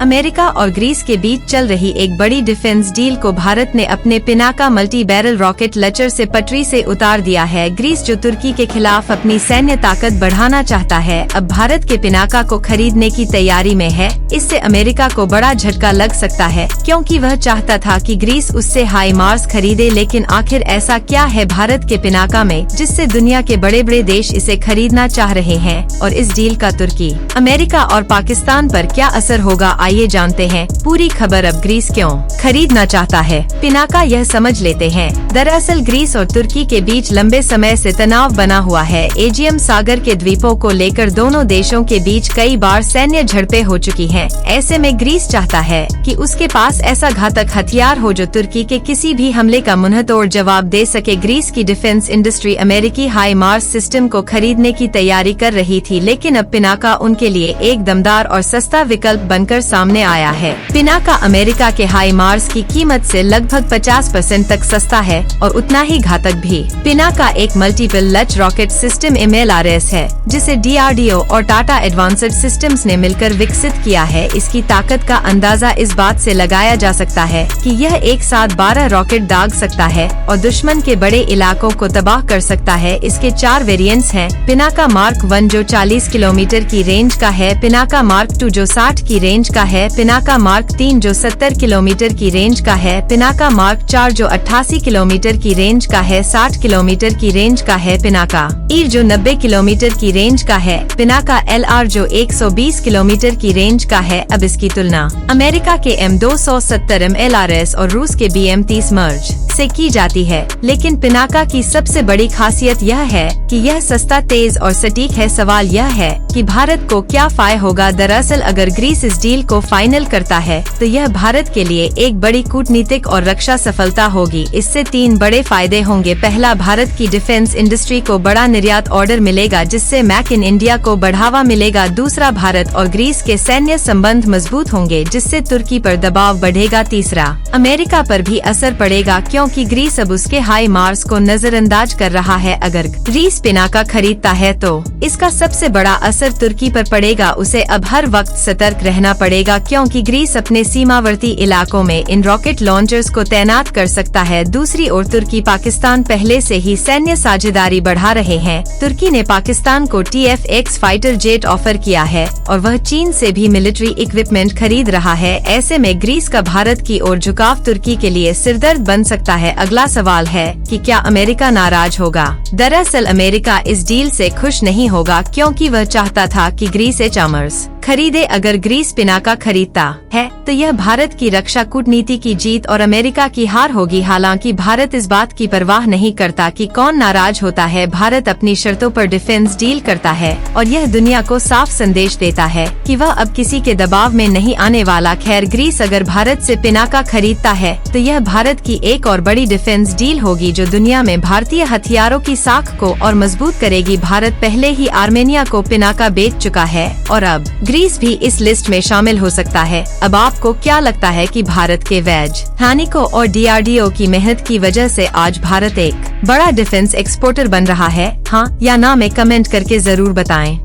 America और Greece के बीच चल रही एक बड़ी डिफेंस डील को भारत ने अपने Pinaka multi barrel rocket launcher से पटरी से उतार दिया है। ग्रीस जो तुर्की के खिलाफ अपनी सैन्य ताकत बढ़ाना चाहता है, अब भारत के पिनाका को खरीदने की तैयारी में है। इससे अमेरिका को बड़ा झटका लग सकता है, क्योंकि वह चाहता था कि ग्रीस उससे हाई मार्स खरीदे। लेकिन आखिर ऐसा क्या है भारत के पिनाका में जिससे दुनिया के बड़े बड़े देश इसे खरीदना चाह रहे हैं, और इस डील का तुर्की, अमेरिका और पाकिस्तान पर क्या असर होगा, आइए जानते हैं पूरी खबर। अब ग्रीस क्यों खरीदना चाहता है पिनाका, यह समझ लेते हैं। दरअसल ग्रीस और तुर्की के बीच लंबे समय से तनाव बना हुआ है। एजियम सागर के द्वीपों को लेकर दोनों देशों के बीच कई बार सैन्य झड़पें हो चुकी हैं। ऐसे में ग्रीस चाहता है कि उसके पास ऐसा घातक हथियार हो जो तुर्की के किसी भी हमले का मुंहतोड़ जवाब दे सके। ग्रीस की डिफेंस इंडस्ट्री अमेरिकी हाई मार्स सिस्टम को खरीदने की तैयारी कर रही थी, लेकिन अब पिनाका उनके लिए एक दमदार और सस्ता विकल्प बनकर सामने आया है। पिनाका अमेरिका के हाई मार्स की कीमत से लगभग 50% तक सस्ता है और उतना ही घातक भी। पिनाका एक multiple launch rocket system MLRS है, जिसे DRDO और टाटा एडवांस्ड सिस्टम्स ने मिलकर विकसित किया है। इसकी ताकत का अंदाजा इस बात से लगाया जा सकता है कि यह एक साथ 12 रॉकेट दाग सकता है और दुश्मन के बड़े इलाकों को तबाह कर सकता है। इसके 4 वेरिएंट्स हैं। पिनाका मार्क 1 जो 40 किलोमीटर की रेंज का है, पिनाका मार्क 2 जो 60 की रेंज का है, पिनाका मार्क 3 जो 70 किलोमीटर की रेंज का है, पिनाका मार्क 4 जो 88 किलोमीटर की रेंज का है, 60 किलोमीटर की रेंज का है, पिनाका ईर जो 90 किलोमीटर की रेंज का है, पिनाका LR जो 120 किलोमीटर की रेंज का है। अब इसकी तुलना अमेरिका के M270 MLRS और रूस के BM30 मर्ज से की जाती है। लेकिन पिनाका की सबसे बड़ी खासियत यह है कि यह सस्ता, तेज और सटीक है। सवाल यह है कि भारत को क्या फायदा होगा। दरअसल अगर ग्रीस इस डील को फाइनल करता है तो यह भारत के लिए एक बड़ी कूटनीतिक और रक्षा सफलता होगी। इससे 3 बड़े फायदे होंगे। पहला, भारत की डिफेंस इंडस्ट्री को बड़ा निर्यात ऑर्डर मिलेगा, जिससे मेक इन इंडिया को बढ़ावा मिलेगा। दूसरा, भारत और ग्रीस के सैन्य संबंध मजबूत होंगे, जिससे तुर्की पर दबाव बढ़ेगा। तीसरा, अमेरिका पर भी असर पड़ेगा, क्योंकि ग्रीस अब उसके हाई मार्स को नजरअंदाज कर रहा है। अगर ग्रीस पिनाका खरीदता है तो इसका सबसे बड़ा असर तुर्की पर पड़ेगा। उसे अब हर वक्त सतर्क रहना पड़ेगा, क्योंकि ग्रीस अपने सीमावर्ती इलाकों में इन रॉकेट लॉन्चर्स को तैनात कर सकता है। दूसरी ओर तुर्की पाकिस्तान पहले से ही सैन्य साझेदारी बढ़ा रहे हैं। तुर्की ने पाकिस्तान को TF-X फाइटर जेट ऑफर किया है और वह चीन से भी मिलिट्री इक्विपमेंट खरीद रहा है। ऐसे में ग्रीस का भारत की ओर झुकाव तुर्की के लिए सिरदर्द बन सकता है। अगला सवाल है कि क्या अमेरिका नाराज होगा। दरअसल अमेरिका इस डील से खुश नहीं होगा, क्योंकि वह चाहता था कि ग्रीस HMRS खरीदे। अगर ग्रीस पिनाका खरीदता है तो यह भारत की रक्षा कूटनीति की जीत और अमेरिका की हार होगी। हालांकि भारत इस बात की परवाह नहीं करता कि कौन नाराज होता है। भारत अपनी शर्तों पर डिफेंस डील करता है और यह दुनिया को साफ संदेश देता है कि वह अब किसी के दबाव में नहीं आने वाला। खैर, ग्रीस अगर भारत से पिनाका खरीदता है तो यह भारत की एक और बड़ी डिफेंस डील होगी, जो दुनिया में भारतीय हथियारों की साख को और मजबूत करेगी। भारत पहले ही आर्मेनिया को पिनाका बेच चुका है और अब ग्रीस भी इस लिस्ट में शामिल हो सकता है। अब आपको क्या लगता है कि भारत के वैज्ञानिकों और DRDO की मेहनत की वजह से आज भारत एक बड़ा डिफेंस एक्सपोर्टर बन रहा है? हाँ या ना में कमेंट करके जरूर बताएं।